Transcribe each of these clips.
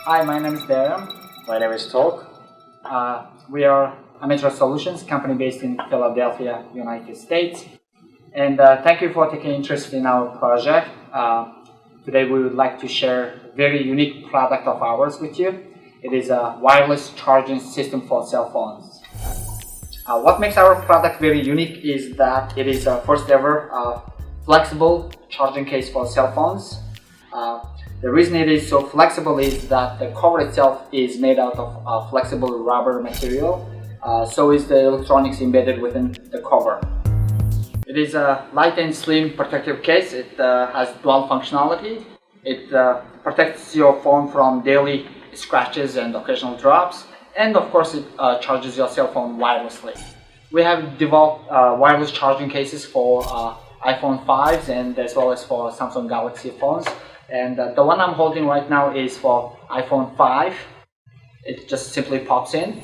Hi, my name is Darren. My name is Talk. We are Ametra Solutions, company based in Philadelphia, United States. And thank you for taking interest in our project. Today we would like to share a very unique product of ours with you. It is a wireless charging system for cell phones. What makes our product very unique is that it is a first ever flexible charging case for cell phones. The reason it is so flexible is that the cover itself is made out of flexible rubber material. So is the electronics embedded within the cover. It is a light and slim protective case. It has dual functionality. It protects your phone from daily scratches and occasional drops. And of course, it charges your cell phone wirelessly. We have developed wireless charging cases for iPhone 5s and as well as for Samsung Galaxy phones. And the one I'm holding right now is for iPhone 5. It just simply pops in.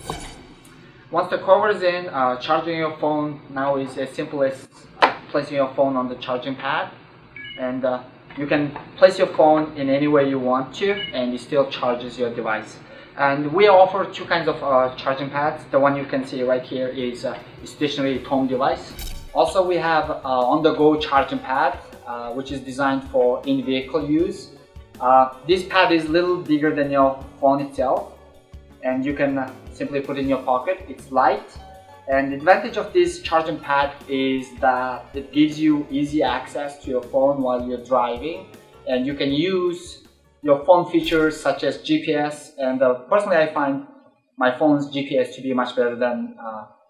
Once the cover is in, charging your phone now is as simple as placing your phone on the charging pad. And you can place your phone in any way you want to, and it still charges your device. And we offer two kinds of charging pads. The one you can see right here is a stationary home device. Also, we have on-the-go charging pad, which is designed for in-vehicle use. This pad is a little bigger than your phone itself, and you can simply put it in your pocket. It's light, and the advantage of this charging pad is that it gives you easy access to your phone while you're driving, and you can use your phone features such as GPS. And personally, I find my phone's GPS to be much better than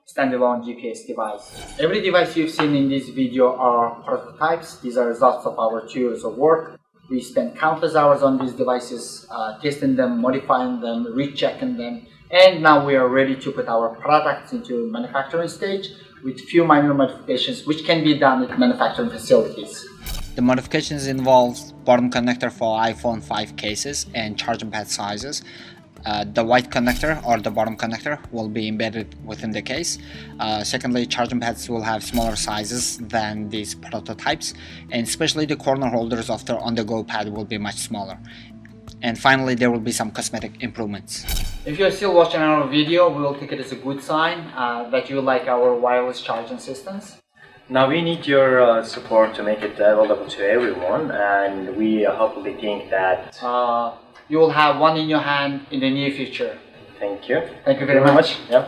standalone GPS device. Every device you've seen in this video are prototypes. These are results of our 2 years of work. We spent countless hours on these devices, testing them, modifying them, rechecking them, and now we are ready to put our products into manufacturing stage with few minor modifications which can be done at manufacturing facilities. The modifications involve bottom connector for iPhone 5 cases and charging pad sizes. The white connector or the bottom connector will be embedded within the case. Secondly, charging pads will have smaller sizes than these prototypes, and especially the corner holders of the on-the-go pad will be much smaller. And finally, there will be some cosmetic improvements. If you're still watching our video, we will take it as a good sign that you like our wireless charging systems. Now we need your support to make it available to everyone, and we hopefully think that you will have one in your hand in the near future. Thank you. Thank you very much. Yeah.